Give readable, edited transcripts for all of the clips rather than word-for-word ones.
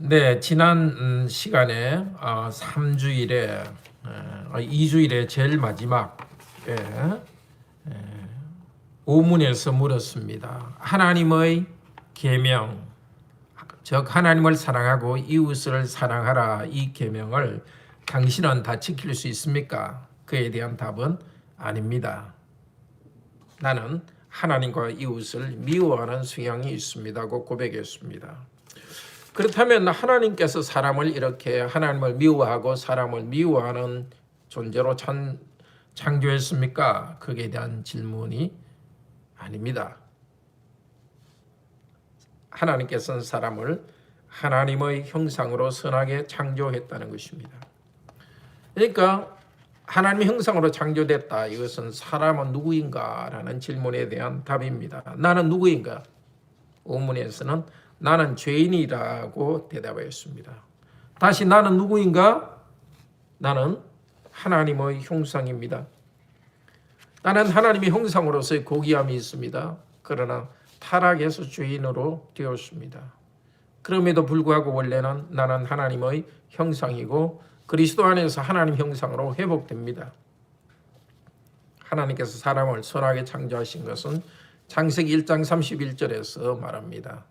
네, 지난 시간에 3주일에 2주일에 제일 마지막에 오문에서 물었습니다. 하나님의 계명, 즉 하나님을 사랑하고 이웃을 사랑하라, 이 계명을 당신은 다 지킬 수 있습니까? 그에 대한 답은 아닙니다. 나는 하나님과 이웃을 미워하는 성향이 있습니다고 고백했습니다. 그렇다면 하나님께서 사람을 이렇게 하나님을 미워하고 사람을 미워하는 존재로 창조했습니까? 거기에 대한 질문이 아닙니다. 하나님께서는 사람을 하나님의 형상으로 선하게 창조했다는 것입니다. 그러니까 하나님의 형상으로 창조됐다. 이것은 사람은 누구인가? 라는 질문에 대한 답입니다. 나는 누구인가? 오문에서는 나는 죄인이라고 대답하였습니다. 다시 나는 누구인가? 나는 하나님의 형상입니다. 나는 하나님의 형상으로서의 고귀함이 있습니다. 그러나 타락해서 죄인으로 되었습니다. 그럼에도 불구하고 원래는 나는 하나님의 형상이고 그리스도 안에서 하나님 형상으로 회복됩니다. 하나님께서 사람을 선하게 창조하신 것은 창세기 1장 31절에서 말합니다.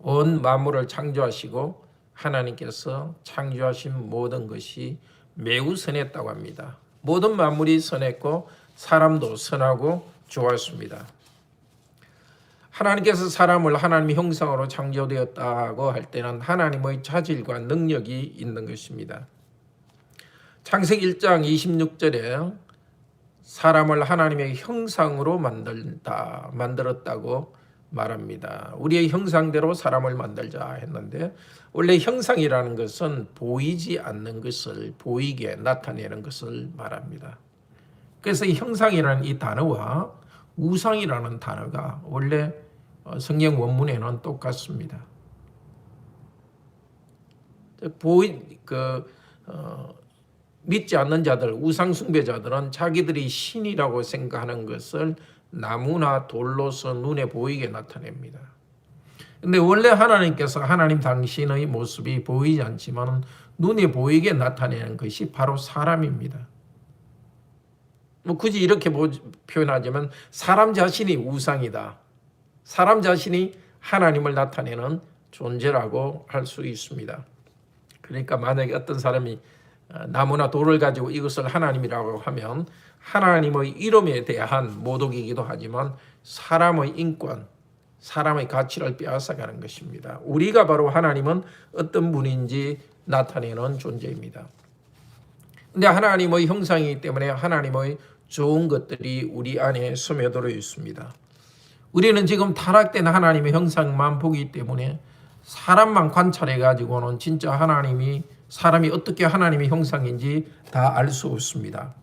온 만물을 창조하시고 하나님께서 창조하신 모든 것이 매우 선했다고 합니다. 모든 만물이 선했고 사람도 선하고 좋았습니다. 하나님께서 사람을 하나님의 형상으로 창조되었다고 할 때는 하나님의 자질과 능력이 있는 것입니다. 창세기 1장 26절에 사람을 하나님의 형상으로 만들었다고 말합니다. 우리의 형상대로 사람을 만들자 했는데 원래 형상이라는 것은 보이지 않는 것을 보이게 나타내는 것을 말합니다. 그래서 이 형상이라는 이 단어와 우상이라는 단어가 원래 성경 원문에는 똑같습니다. 믿지 않는 자들, 우상 숭배자들은 자기들이 신이라고 생각하는 것을 나무나 돌로서 눈에 보이게 나타냅니다. 근데 원래 하나님께서 하나님 당신의 모습이 보이지 않지만 눈에 보이게 나타내는 것이 바로 사람입니다. 굳이 이렇게 표현하자면 사람 자신이 우상이다. 사람 자신이 하나님을 나타내는 존재라고 할 수 있습니다. 그러니까 만약에 어떤 사람이 나무나 돌을 가지고 이것을 하나님이라고 하면 하나님의 이름에 대한 모독이기도 하지만 사람의 인권, 사람의 가치를 빼앗아가는 것입니다. 우리가 바로 하나님은 어떤 분인지 나타내는 존재입니다. 그런데 하나님의 형상이기 때문에 하나님의 좋은 것들이 우리 안에 스며들어 있습니다. 우리는 지금 타락된 하나님의 형상만 보기 때문에 사람만 관찰해 가지고는 진짜 사람이 어떻게 하나님의 형상인지 다 알 수 없습니다.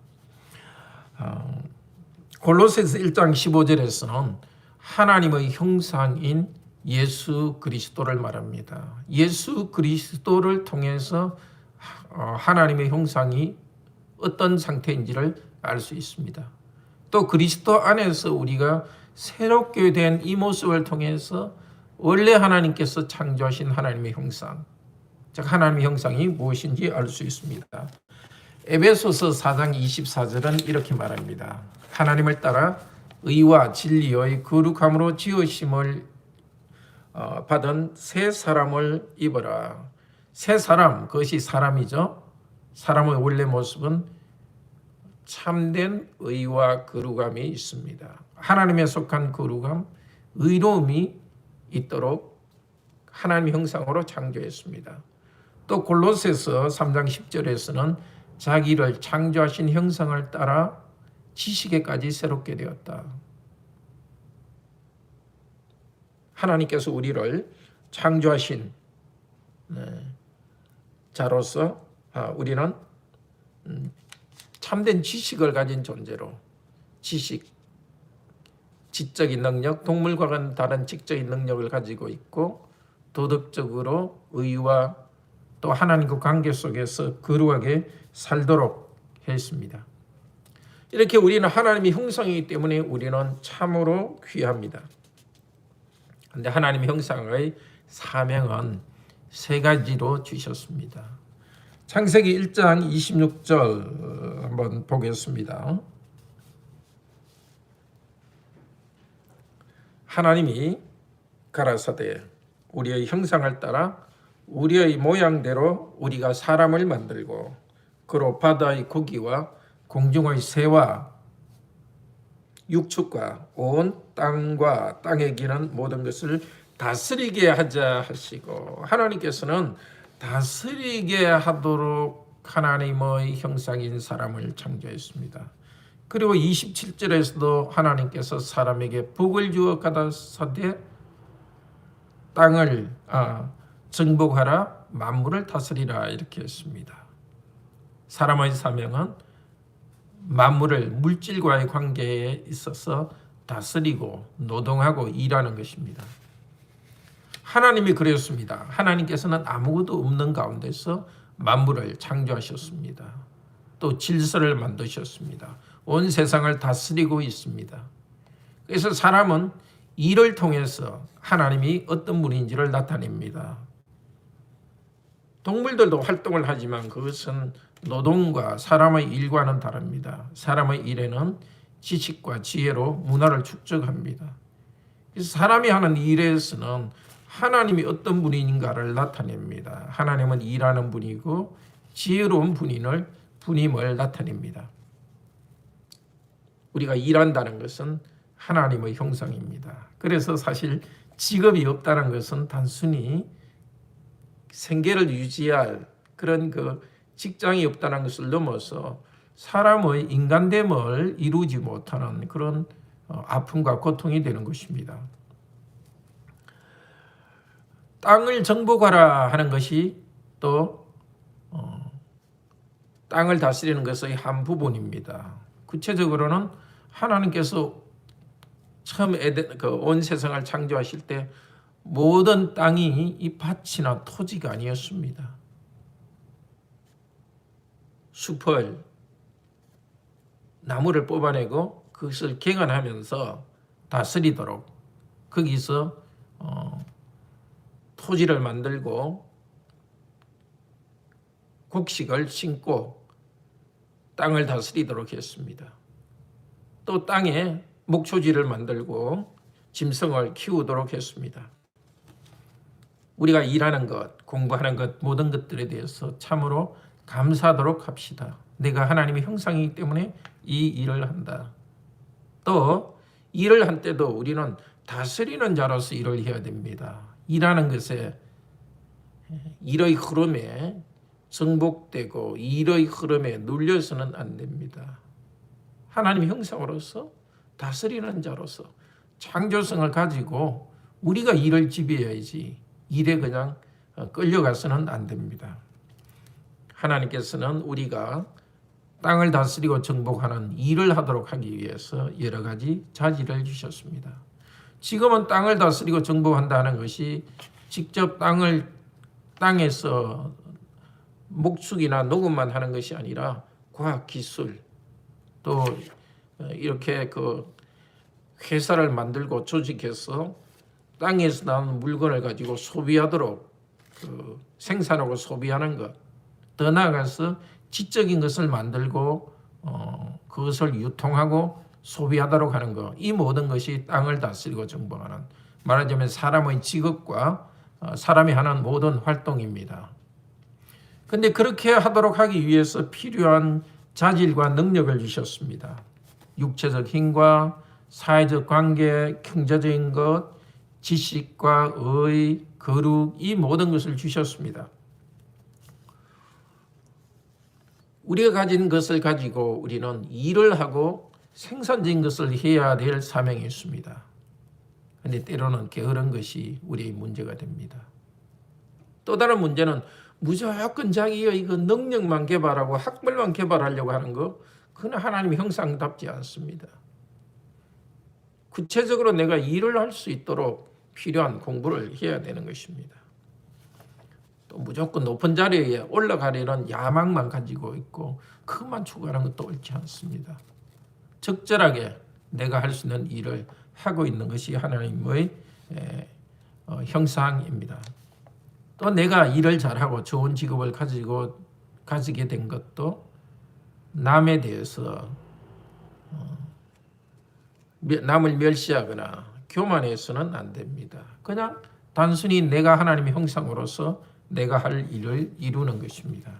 골로새서 1장 15절에서는 하나님의 형상인 예수 그리스도를 말합니다. 예수 그리스도를 통해서 하나님의 형상이 어떤 상태인지를 알 수 있습니다. 또 그리스도 안에서 우리가 새롭게 된 이 모습을 통해서 원래 하나님께서 창조하신 하나님의 형상, 즉 하나님의 형상이 무엇인지 알 수 있습니다. 에베소서 4장 24절은 이렇게 말합니다. 하나님을 따라 의와 진리의 거룩함으로 지으심을 받은 새 사람을 입어라. 새 사람, 그것이 사람이죠. 사람의 원래 모습은 참된 의와 거룩함이 있습니다. 하나님에 속한 거룩함, 의로움이 있도록 하나님의 형상으로 창조했습니다. 또 골로새서 3장 10절에서는 자기를 창조하신 형상을 따라 지식에까지 새롭게 되었다. 하나님께서 우리를 창조하신 자로서 우리는 참된 지식을 가진 존재로 지적인 능력, 동물과는 다른 지적인 능력을 가지고 있고 도덕적으로 의와 또 하나님과 관계 속에서 거룩하게 살도록 했습니다. 이렇게 우리는 하나님의 형상이기 때문에 우리는 참으로 귀합니다. 그런데 하나님의 형상의 사명은 세 가지로 주셨습니다. 창세기 1장 26절 한번 보겠습니다. 하나님이 가라사대 우리의 형상을 따라 우리의 모양대로 우리가 사람을 만들고 그로 바다의 고기와 공중의 새와 육축과 온 땅과 땅에 기는 모든 것을 다스리게 하자 하시고, 하나님께서는 다스리게 하도록 하나님의 형상인 사람을 창조했습니다. 그리고 27절에서도 하나님께서 사람에게 복을 주어 가라사대 땅을 정복하라 만물을 다스리라 이렇게 했습니다. 사람의 사명은 만물을 물질과의 관계에 있어서 다스리고 노동하고 일하는 것입니다. 하나님이 그랬습니다. 하나님께서는 아무것도 없는 가운데서 만물을 창조하셨습니다. 또 질서를 만드셨습니다. 온 세상을 다스리고 있습니다. 그래서 사람은 일을 통해서 하나님이 어떤 분인지를 나타냅니다. 동물들도 활동을 하지만 그것은 노동과 사람의 일과는 다릅니다. 사람의 일에는 지식과 지혜로 문화를 축적합니다. 그래서 사람이 하는 일에서는 하나님이 어떤 분인가를 나타냅니다. 하나님은 일하는 분이고 지혜로운 분임을 나타냅니다. 우리가 일한다는 것은 하나님의 형상입니다. 그래서 사실 직업이 없다는 것은 단순히 생계를 유지할 그런 직장이 없다는 것을 넘어서 사람의 인간됨을 이루지 못하는 그런 아픔과 고통이 되는 것입니다. 땅을 정복하라 하는 것이 또 땅을 다스리는 것의 한 부분입니다. 구체적으로는 하나님께서 처음 온 세상을 창조하실 때 모든 땅이 이 밭이나 토지가 아니었습니다. 숲을 나무를 뽑아내고 그것을 개간하면서 다스리도록 거기서 토지를 만들고 곡식을 심고 땅을 다스리도록 했습니다. 또 땅에 목초지를 만들고 짐승을 키우도록 했습니다. 우리가 일하는 것, 공부하는 것, 모든 것들에 대해서 참으로 감사하도록 합시다. 내가 하나님의 형상이기 때문에 이 일을 한다. 또 일을 할 때도 우리는 다스리는 자로서 일을 해야 됩니다. 일하는 것에 일의 흐름에 정복되고 일의 흐름에 눌려서는 안 됩니다. 하나님의 형상으로서 다스리는 자로서 창조성을 가지고 우리가 일을 지배해야지 일에 그냥 끌려가서는 안 됩니다. 하나님께서는 우리가 땅을 다스리고 정복하는 일을 하도록 하기 위해서 여러 가지 자질을 주셨습니다. 지금은 땅을 다스리고 정복한다는 것이 직접 땅에서 목축이나 녹음만 하는 것이 아니라 과학 기술, 또 이렇게 회사를 만들고 조직해서 땅에서 나오는 물건을 가지고 소비하도록 생산하고 소비하는 것, 더 나아가서 지적인 것을 만들고 그것을 유통하고 소비하도록 하는 것, 이 모든 것이 땅을 다스리고 정복하는, 말하자면 사람의 직업과 사람이 하는 모든 활동입니다. 그런데 그렇게 하도록 하기 위해서 필요한 자질과 능력을 주셨습니다. 육체적 힘과 사회적 관계, 경제적인 것, 지식과 의, 거룩, 이 모든 것을 주셨습니다. 우리가 가진 것을 가지고 우리는 일을 하고 생산적인 것을 해야 될 사명이 있습니다. 그런데 때로는 게으른 것이 우리의 문제가 됩니다. 또 다른 문제는 무조건 자기의 능력만 개발하고 학벌만 개발하려고 하는 거, 그건 하나님의 형상답지 않습니다. 구체적으로 내가 일을 할 수 있도록 필요한 공부를 해야 되는 것입니다. 또 무조건 높은 자리에 올라가려는 야망만 가지고 있고 그것만 추구하는 것도 옳지 않습니다. 적절하게 내가 할 수 있는 일을 하고 있는 것이 하나님의 형상입니다. 또 내가 일을 잘하고 좋은 직업을 가지게 된 것도 남에 대해서 남을 멸시하거나 교만해서는 안 됩니다. 그냥 단순히 내가 하나님의 형상으로서 내가 할 일을 이루는 것입니다.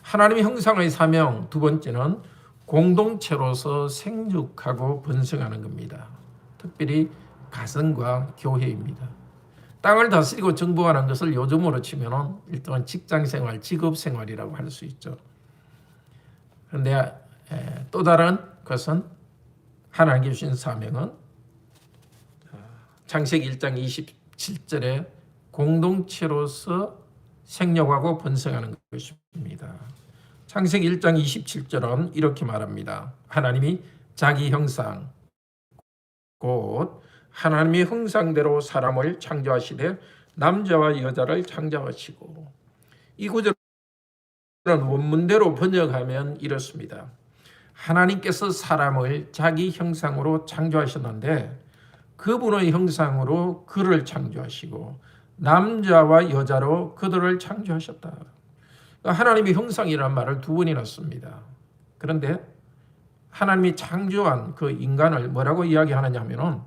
하나님의 형상의 사명 두 번째는 공동체로서 생육하고 번성하는 겁니다. 특별히 가정과 교회입니다. 땅을 다스리고 정복하는 것을 요즘으로 치면 일단 직장생활, 직업생활이라고 할 수 있죠. 그런데 또 다른 것은 하나님께 주신 사명은 창세기 1장 27절에 공동체로서 생육하고 번성하는 것입니다. 창세기 1장 27절은 이렇게 말합니다. 하나님이 자기 형상 곧 하나님의 형상대로 사람을 창조하시되 남자와 여자를 창조하시고, 이 구절은 원문대로 번역하면 이렇습니다. 하나님께서 사람을 자기 형상으로 창조하셨는데 그분의 형상으로 그를 창조하시고 남자와 여자로 그들을 창조하셨다. 하나님의 형상이라는 말을 두 번이나 씁니다. 그런데 하나님이 창조한 그 인간을 뭐라고 이야기하느냐 하면은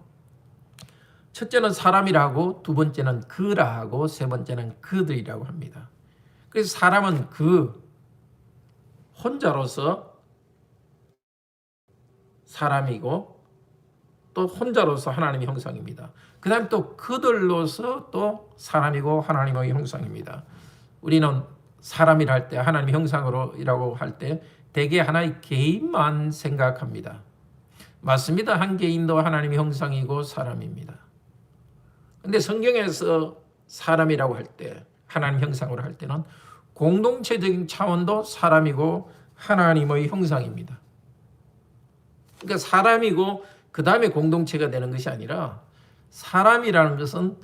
첫째는 사람이라고, 두 번째는 그라 하고, 세 번째는 그들이라고 합니다. 그래서 사람은 그 혼자로서 사람이고 또 혼자로서 하나님의 형상입니다. 그 다음에 또 그들로서 또 사람이고 하나님의 형상입니다. 우리는 사람이라 할 때 하나님의 형상으로라고 할 때 대개 하나의 개인만 생각합니다. 맞습니다. 한 개인도 하나님의 형상이고 사람입니다. 그런데 성경에서 사람이라고 할 때, 하나님 형상으로 할 때는 공동체적인 차원도 사람이고 하나님의 형상입니다. 그러니까 사람이고 그 다음에 공동체가 되는 것이 아니라 사람이라는 것은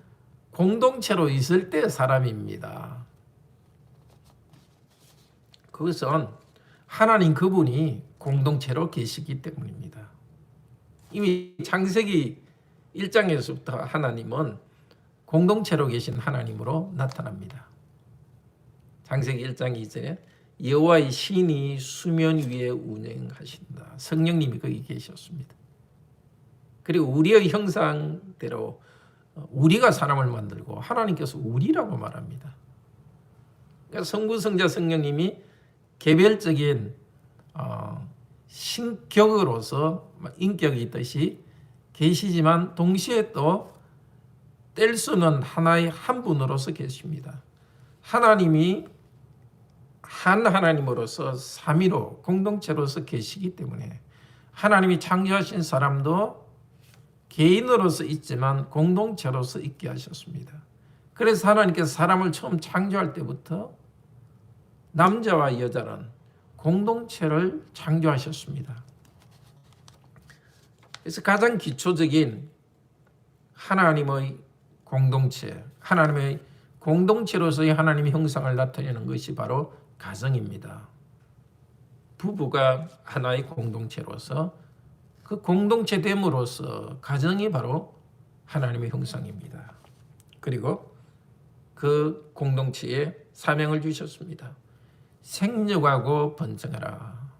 공동체로 있을 때 사람입니다. 그것은 하나님 그분이 공동체로 계시기 때문입니다. 이미 창세기 1장에서부터 하나님은 공동체로 계신 하나님으로 나타납니다. 창세기 1장 2절에 여호와의 신이 수면 위에 운행하신다. 성령님이 거기 계셨습니다. 그리고 우리의 형상대로 우리가 사람을 만들고 하나님께서 우리라고 말합니다. 그러니까 성부, 성자, 성령님이 개별적인 신격으로서 인격이 있듯이 계시지만 동시에 또 뗄 수는 하나의 한 분으로서 계십니다. 하나님이 한 하나님으로서 삼위로 공동체로서 계시기 때문에 하나님이 창조하신 사람도 개인으로서 있지만 공동체로서 있게 하셨습니다. 그래서 하나님께서 사람을 처음 창조할 때부터 남자와 여자는 공동체를 창조하셨습니다. 그래서 가장 기초적인 하나님의 공동체, 하나님의 공동체로서의 하나님의 형상을 나타내는 것이 바로 가정입니다. 부부가 하나의 공동체로서 그 공동체됨으로써 가정이 바로 하나님의 형상입니다. 그리고 그 공동체에 사명을 주셨습니다. 생육하고 번성하라.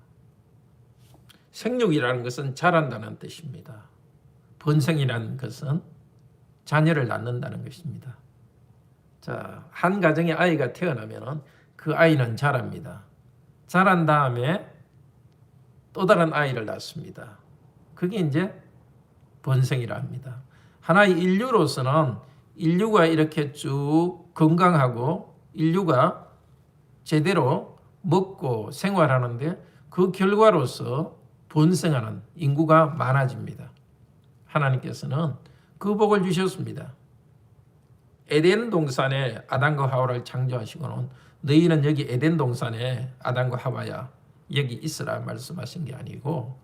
생육이라는 것은 자란다는 뜻입니다. 번성이라는 것은 자녀를 낳는다는 것입니다. 자, 한 가정에 아이가 태어나면 그 아이는 자랍니다. 자란 다음에 또 다른 아이를 낳습니다. 그게 이제 번성이라 합니다. 하나의 인류로서는 인류가 이렇게 쭉 건강하고 인류가 제대로 먹고 생활하는데 그 결과로서 번성하는 인구가 많아집니다. 하나님께서는 그 복을 주셨습니다. 에덴 동산에 아담과 하와를 창조하시고는 너희는 여기 에덴 동산에 아담과 하와야 여기 있으라 말씀하신 게 아니고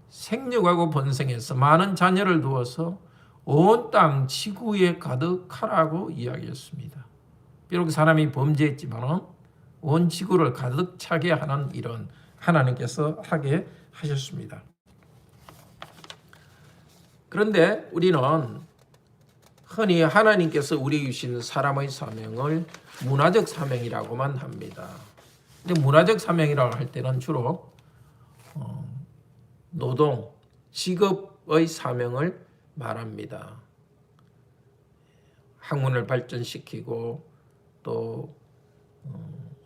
생육하고 번성해서 많은 자녀를 두어서 온 땅 지구에 가득하라고 이야기했습니다. 비록 사람이 범죄했지만 온 지구를 가득 차게 하는 일은 하나님께서 하게 하셨습니다. 그런데 우리는 흔히 하나님께서 우리에게 주신 사람의 사명을 문화적 사명이라고만 합니다. 근데 문화적 사명이라고 할 때는 주로 노동, 직업의 사명을 말합니다. 학문을 발전시키고 또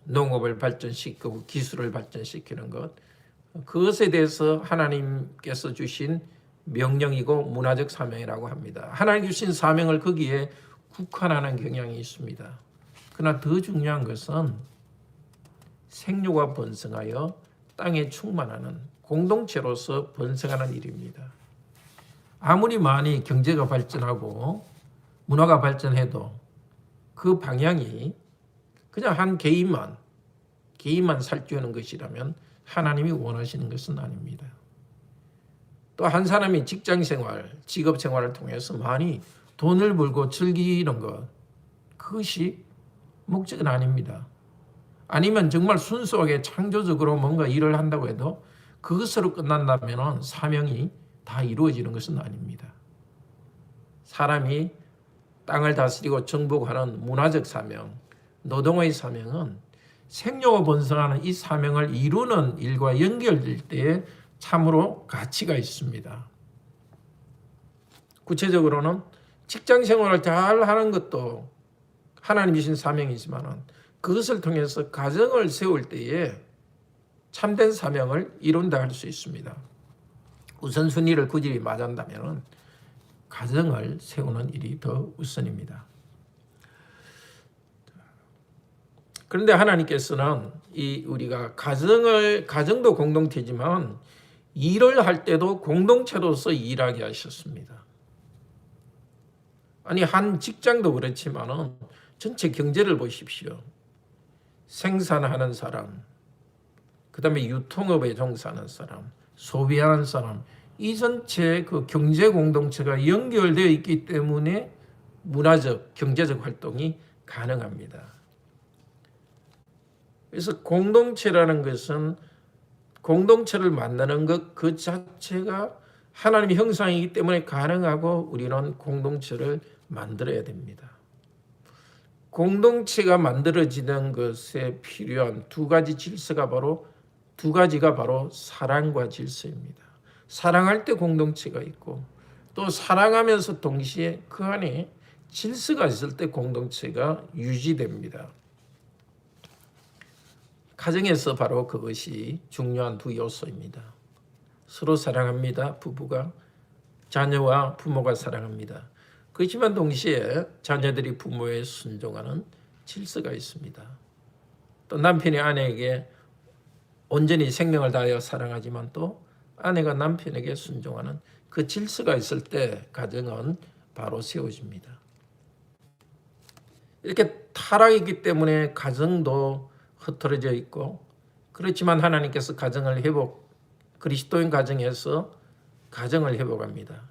농업을 발전시키고 기술을 발전시키는 것, 그것에 대해서 하나님께서 주신 명령이고 문화적 사명이라고 합니다. 하나님 주신 사명을 거기에 국한하는 경향이 있습니다. 그러나 더 중요한 것은 생육과 번성하여 땅에 충만하는 공동체로서 번성하는 일입니다. 아무리 많이 경제가 발전하고 문화가 발전해도 그 방향이 그냥 한 개인만 살찌우는 것이라면 하나님이 원하시는 것은 아닙니다. 또 한 사람이 직장생활, 직업생활을 통해서 많이 돈을 벌고 즐기는 것, 그것이 목적은 아닙니다. 아니면 정말 순수하게 창조적으로 뭔가 일을 한다고 해도 그것으로 끝난다면 사명이 다 이루어지는 것은 아닙니다. 사람이 땅을 다스리고 정복하는 문화적 사명, 노동의 사명은 생명을 번성하는 이 사명을 이루는 일과 연결될 때에 참으로 가치가 있습니다. 구체적으로는 직장 생활을 잘 하는 것도 하나님 주신 사명이지만 그것을 통해서 가정을 세울 때에 참된 사명을 이룬다 할 수 있습니다. 우선순위를 굳이 말한다면 가정을 세우는 일이 더 우선입니다. 그런데 하나님께서는 우리가 가정도 공동체지만 일을 할 때도 공동체로서 일하게 하셨습니다. 아니 한 직장도 그렇지만은 전체 경제를 보십시오. 생산하는 사람, 그다음에 유통업에 종사하는 사람, 소비하는 사람, 이 전체 그 경제 공동체가 연결되어 있기 때문에 문화적, 경제적 활동이 가능합니다. 그래서 공동체라는 것은 공동체를 만드는 것 그 자체가 하나님의 형상이기 때문에 가능하고 우리는 공동체를 만들어야 됩니다. 공동체가 만들어지는 것에 필요한 두 가지가 바로 사랑과 질서입니다. 사랑할 때 공동체가 있고 또 사랑하면서 동시에 그 안에 질서가 있을 때 공동체가 유지됩니다. 가정에서 바로 그것이 중요한 두 요소입니다. 서로 사랑합니다. 부부가 자녀와 부모가 사랑합니다. 그렇지만 동시에 자녀들이 부모에 순종하는 질서가 있습니다. 또 남편이 아내에게 온전히 생명을 다하여 사랑하지만 또 아내가 남편에게 순종하는 그 질서가 있을 때 가정은 바로 세워집니다. 이렇게 타락이기 때문에 가정도 흐트러져 있고 그렇지만 하나님께서 가정을 그리스도인 가정에서 가정을 회복합니다.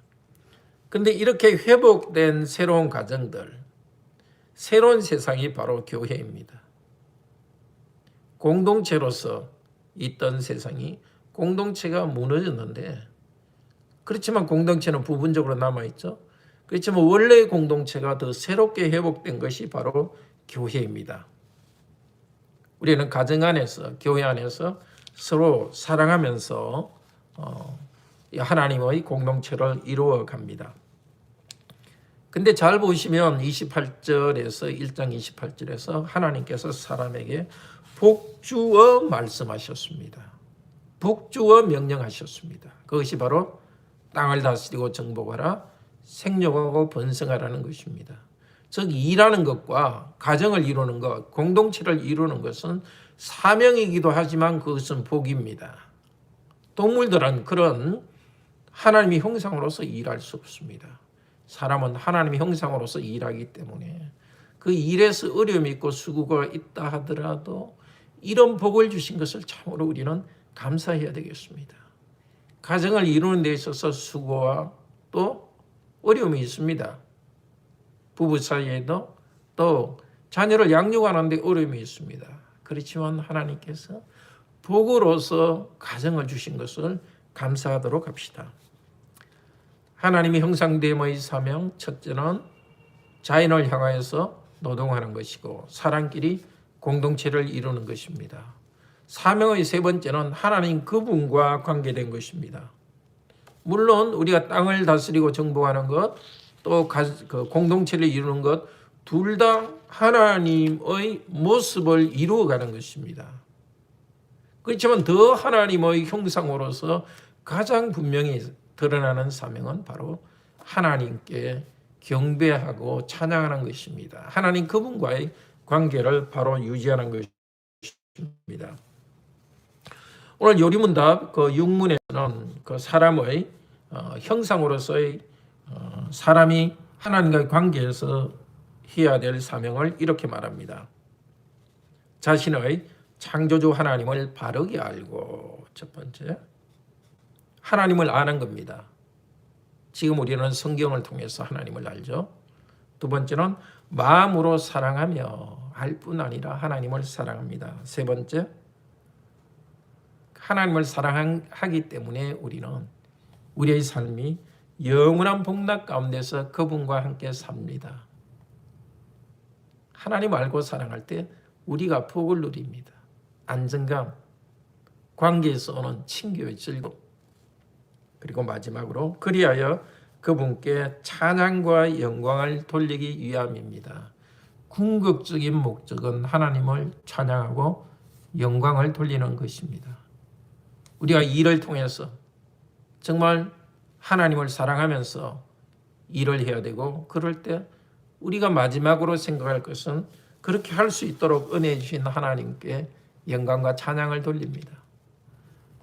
그런데 이렇게 회복된 새로운 가정들, 새로운 세상이 바로 교회입니다. 공동체로서 있던 세상이 공동체가 무너졌는데 그렇지만 공동체는 부분적으로 남아있죠. 그렇지만 원래의 공동체가 더 새롭게 회복된 것이 바로 교회입니다. 우리는 가정 안에서, 교회 안에서 서로 사랑하면서 하나님의 공동체를 이루어 갑니다. 근데 잘 보시면 28절에서 1장 28절에서 하나님께서 사람에게 복주어 말씀하셨습니다. 복주어 명령하셨습니다. 그것이 바로 땅을 다스리고 정복하라, 생육하고 번성하라는 것입니다. 즉 일하는 것과 가정을 이루는 것, 공동체를 이루는 것은 사명이기도 하지만 그것은 복입니다. 동물들은 그런 하나님의 형상으로서 일할 수 없습니다. 사람은 하나님의 형상으로서 일하기 때문에 그 일에서 어려움이 있고 수고가 있다 하더라도 이런 복을 주신 것을 참으로 우리는 감사해야 되겠습니다. 가정을 이루는 데 있어서 수고와 또 어려움이 있습니다. 부부 사이에도 또 자녀를 양육하는 데 어려움이 있습니다. 그렇지만 하나님께서 복으로서 가정을 주신 것을 감사하도록 합시다. 하나님의 형상됨의 사명, 첫째는 자연을 향하여서 노동하는 것이고 사람끼리 공동체를 이루는 것입니다. 사명의 세 번째는 하나님 그분과 관계된 것입니다. 물론 우리가 땅을 다스리고 정복하는 것, 또 공동체를 이루는 것, 둘 다 하나님의 모습을 이루어가는 것입니다. 그렇지만 더 하나님의 형상으로서 가장 분명히 드러나는 사명은 바로 하나님께 경배하고 찬양하는 것입니다. 하나님 그분과의 관계를 바로 유지하는 것입니다. 오늘 요리문답 그 6문에는 그 사람의 형상으로서의 사람이 하나님과의 관계에서 해야 될 사명을 이렇게 말합니다. 자신의 창조주 하나님을 바르게 알고, 첫 번째 하나님을 아는 겁니다. 지금 우리는 성경을 통해서 하나님을 알죠. 두 번째는 마음으로 사랑하며 알 뿐 아니라 하나님을 사랑합니다. 세 번째, 하나님을 사랑하기 때문에 우리는 우리의 삶이 영원한 복락 가운데서 그분과 함께 삽니다. 하나님 알고 사랑할 때 우리가 복을 누립니다. 안정감, 관계에서 오는 친교의 즐거움, 그리고 마지막으로 그리하여 그분께 찬양과 영광을 돌리기 위함입니다. 궁극적인 목적은 하나님을 찬양하고 영광을 돌리는 것입니다. 우리가 일을 통해서 정말 하나님을 사랑하면서 일을 해야 되고, 그럴 때 우리가 마지막으로 생각할 것은 그렇게 할 수 있도록 은혜 주신 하나님께 영광과 찬양을 돌립니다.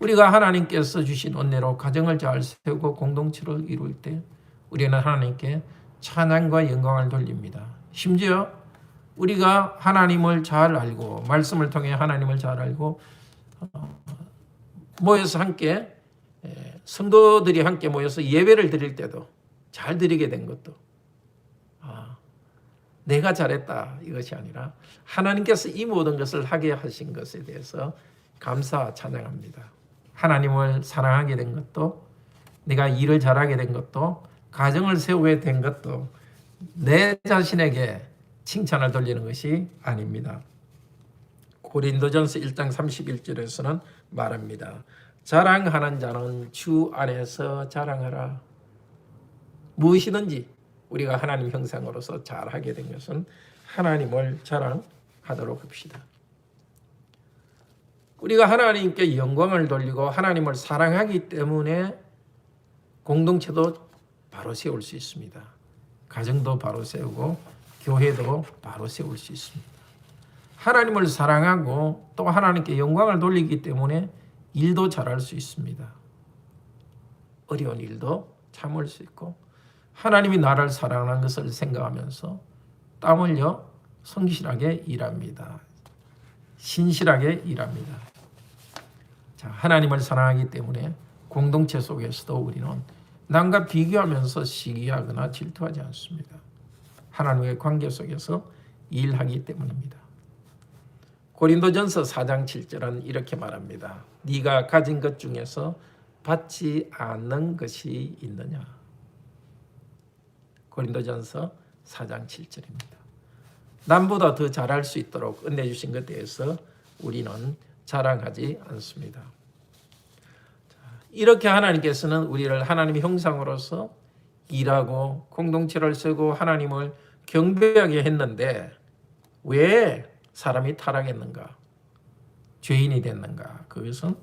우리가 하나님께서 주신 은혜로 가정을 잘 세우고 공동체를 이룰 때 우리는 하나님께 찬양과 영광을 돌립니다. 심지어 우리가 하나님을 잘 알고 말씀을 통해 하나님을 잘 알고 모여서 함께 성도들이 함께 모여서 예배를 드릴 때도 잘 드리게 된 것도 내가 잘했다 이것이 아니라 하나님께서 이 모든 것을 하게 하신 것에 대해서 감사 찬양합니다. 하나님을 사랑하게 된 것도, 내가 일을 잘하게 된 것도, 가정을 세우게 된 것도 내 자신에게 칭찬을 돌리는 것이 아닙니다. 고린도전서 1장 31절에서는 말합니다. 자랑하는 자는 주 안에서 자랑하라. 무엇이든지 우리가 하나님 형상으로서 잘하게 된 것은 하나님을 자랑하도록 합시다. 우리가 하나님께 영광을 돌리고 하나님을 사랑하기 때문에 공동체도 바로 세울 수 있습니다. 가정도 바로 세우고 교회도 바로 세울 수 있습니다. 하나님을 사랑하고 또 하나님께 영광을 돌리기 때문에 일도 잘할 수 있습니다. 어려운 일도 참을 수 있고 하나님이 나를 사랑하는 것을 생각하면서 땀 흘려 성실하게 일합니다. 신실하게 일합니다. 자, 하나님을 사랑하기 때문에 공동체 속에서도 우리는 남과 비교하면서 시기하거나 질투하지 않습니다. 하나님의 관계 속에서 일하기 때문입니다. 고린도전서 4장 7절은 이렇게 말합니다. 네가 가진 것 중에서 받지 않는 것이 있느냐. 고린도전서 4장 7절입니다. 남보다 더 잘할 수 있도록 은혜 주신 것에 대해서 우리는 자랑하지 않습니다. 이렇게 하나님께서는 우리를 하나님의 형상으로서 일하고 공동체를 세우고 하나님을 경배하게 했는데 왜 사람이 타락했는가? 죄인이 됐는가? 그것은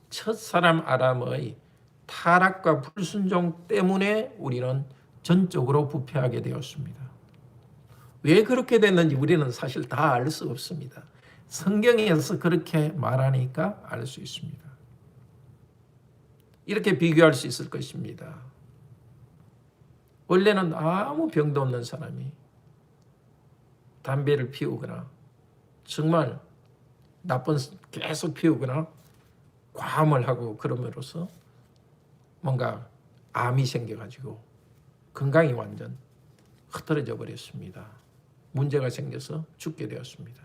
첫사람 아담의 타락과 불순종 때문에 우리는 전적으로 부패하게 되었습니다. 왜 그렇게 됐는지 우리는 사실 다 알 수 없습니다. 성경에서 그렇게 말하니까 알 수 있습니다. 이렇게 비교할 수 있을 것입니다. 원래는 아무 병도 없는 사람이 담배를 피우거나 정말 계속 피우거나 과음을 하고 그럼으로써 뭔가 암이 생겨가지고 건강이 완전 흐트러져 버렸습니다. 문제가 생겨서 죽게 되었습니다.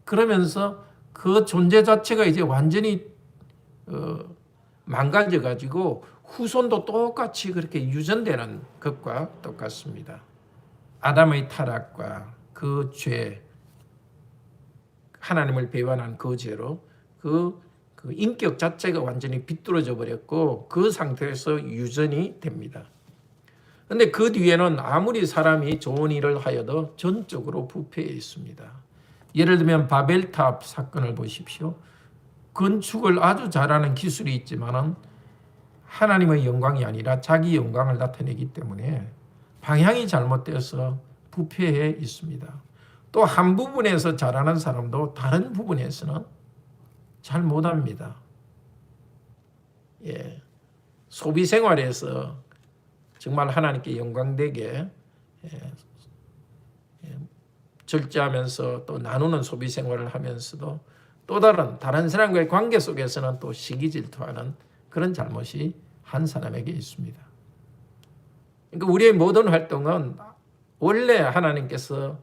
그러면서 그 존재 자체가 이제 완전히 망가져가지고 후손도 똑같이 그렇게 유전되는 것과 똑같습니다. 아담의 타락과 그 죄, 하나님을 배반한 그 죄로 그 인격 자체가 완전히 비뚤어져 버렸고 그 상태에서 유전이 됩니다. 그런데 그 뒤에는 아무리 사람이 좋은 일을 하여도 전적으로 부패해 있습니다. 예를 들면 바벨탑 사건을 보십시오. 건축을 아주 잘하는 기술이 있지만은 하나님의 영광이 아니라 자기 영광을 나타내기 때문에 방향이 잘못돼서 부패해 있습니다. 또 한 부분에서 잘하는 사람도 다른 부분에서는 잘 못합니다. 예. 소비 생활에서 정말 하나님께 영광되게 절제하면서 또 나누는 소비 생활을 하면서도 또 다른 사람과의 관계 속에서는 또 시기 질투하는 그런 잘못이 한 사람에게 있습니다. 그러니까 우리의 모든 활동은 원래 하나님께서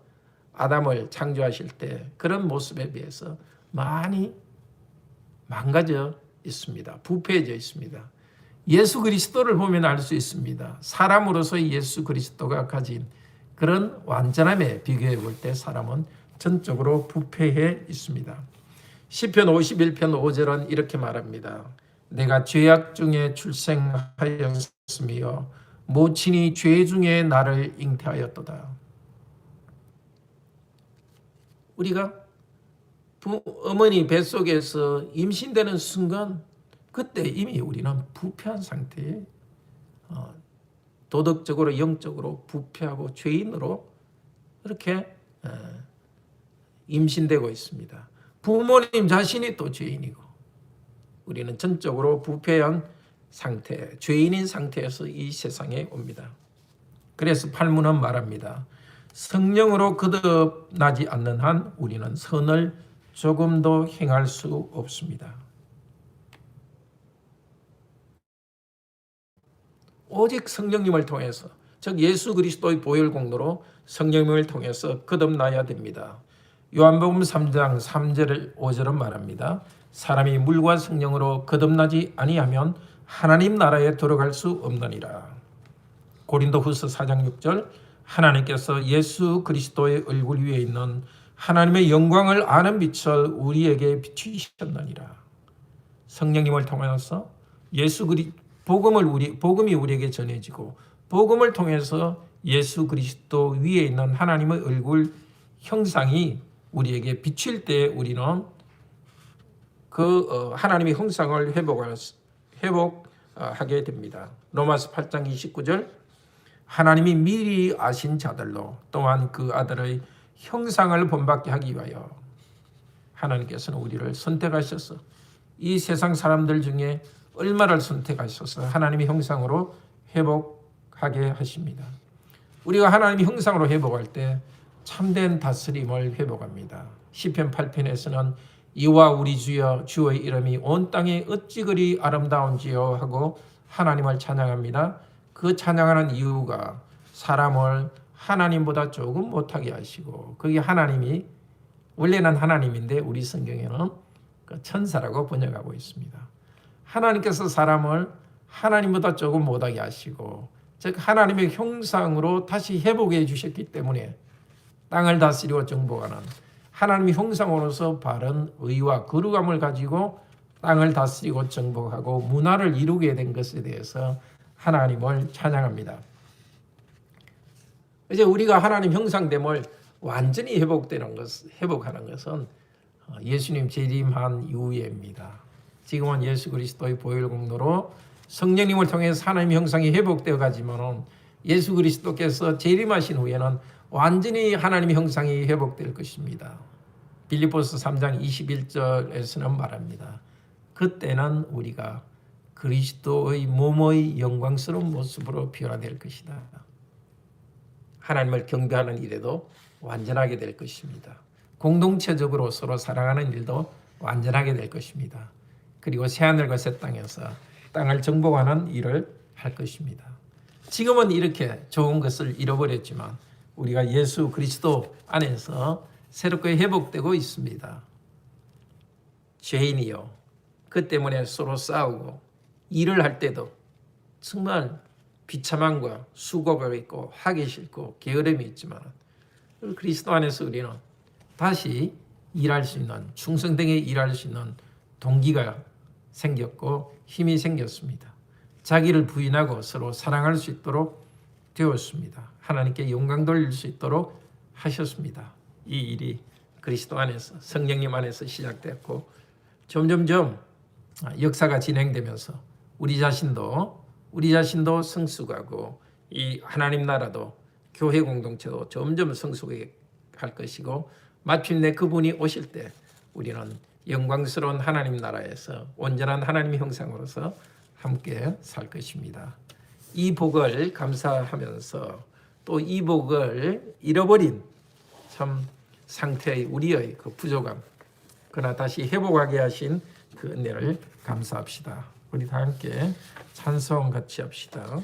아담을 창조하실 때 그런 모습에 비해서 많이 망가져 있습니다. 부패해져 있습니다. 예수 그리스도를 보면 알 수 있습니다. 사람으로서의 예수 그리스도가 가진 그런 완전함에 비교해 볼 때 사람은 전적으로 부패해 있습니다. 시편 51편 5절은 이렇게 말합니다. 내가 죄악 중에 출생하였으며 모친이 죄 중에 나를 잉태하였도다. 우리가 어머니 뱃속에서 임신되는 순간 그때 이미 우리는 부패한 상태에 도덕적으로 영적으로 부패하고 죄인으로 이렇게 임신되고 있습니다. 부모님 자신이 또 죄인이고 우리는 전적으로 부패한 상태, 죄인인 상태에서 이 세상에 옵니다. 그래서 팔문은 말합니다. 성령으로 거듭나지 않는 한 우리는 선을 조금도 행할 수 없습니다. 오직 성령님을 통해서, 즉 예수 그리스도의 보혈 공로로 성령님을 통해서 거듭나야 됩니다. 요한복음 3장 3절 5절은 말합니다. 사람이 물과 성령으로 거듭나지 아니하면 하나님 나라에 들어갈 수 없느니라. 고린도후서 4장 6절 하나님께서 예수 그리스도의 얼굴 위에 있는 하나님의 영광을 아는 빛을 우리에게 비추셨느니라. 성령님을 통해서 복음이 우리에게 전해지고 복음을 통해서 예수 그리스도 위에 있는 하나님의 얼굴 형상이 우리에게 비칠 때 우리는 그 하나님의 형상을 회복하게 됩니다. 로마서 8장 29절 하나님이 미리 아신 자들로 또한 그 아들의 형상을 본받게 하기 위하여 하나님께서는 우리를 선택하셔서 이 세상 사람들 중에 얼마를 선택하셔서 하나님의 형상으로 회복하게 하십니다. 우리가 하나님의 형상으로 회복할 때 참된 다스림을 회복합니다. 시편 8편에서는 이와 우리 주여 주의 이름이 온 땅에 어찌 그리 아름다운지요 하고 하나님을 찬양합니다. 그 찬양하는 이유가 사람을 하나님보다 조금 못하게 하시고 그게 하나님이 원래는 하나님인데 우리 성경에는 천사라고 번역하고 있습니다. 하나님께서 사람을 하나님보다 조금 못하게 하시고 즉 하나님의 형상으로 다시 회복해 주셨기 때문에 땅을 다스리고 정복하는 하나님의 형상으로서 바른 의와 거룩함을 가지고 땅을 다스리고 정복하고 문화를 이루게 된 것에 대해서 하나님을 찬양합니다. 이제 우리가 하나님 형상됨을 완전히 회복하는 것은 예수님 재림한 이후에입니다. 지금은 예수 그리스도의 보혈 공로로 성령님을 통해서 하나님의 형상이 회복되어 가지만 예수 그리스도께서 재림하신 후에는 완전히 하나님의 형상이 회복될 것입니다. 빌립보서 3장 21절에서는 말합니다. 그때는 우리가 그리스도의 몸의 영광스러운 모습으로 변화될 것이다. 하나님을 경배하는 일에도 완전하게 될 것입니다. 공동체적으로 서로 사랑하는 일도 완전하게 될 것입니다. 그리고 새하늘과 새 땅에서 땅을 정복하는 일을 할 것입니다. 지금은 이렇게 좋은 것을 잃어버렸지만 우리가 예수 그리스도 안에서 새롭게 회복되고 있습니다. 죄인이요. 그 때문에 서로 싸우고 일을 할 때도 정말 비참함과 수고가 있고 하기 싫고 게으름이 있지만 그리스도 안에서 우리는 다시 일할 수 있는 충성되게 일할 수 있는 동기가 생겼고 힘이 생겼습니다. 자기를 부인하고 서로 사랑할 수 있도록 되었습니다. 하나님께 영광 돌릴 수 있도록 하셨습니다. 이 일이 그리스도 안에서 성령님 안에서 시작됐고 점점점 역사가 진행되면서 우리 자신도 성숙하고 이 하나님 나라도 교회 공동체도 점점 성숙하게 할 것이고 마침내 그분이 오실 때 우리는 영광스러운 하나님 나라에서 온전한 하나님의 형상으로서 함께 살 것입니다. 이 복을 감사하면서 또 이 복을 잃어버린 참 상태의 우리의 그 부족함 그러나 다시 회복하게 하신 그 은혜를 감사합시다. 우리 다 함께 찬송 같이 합시다.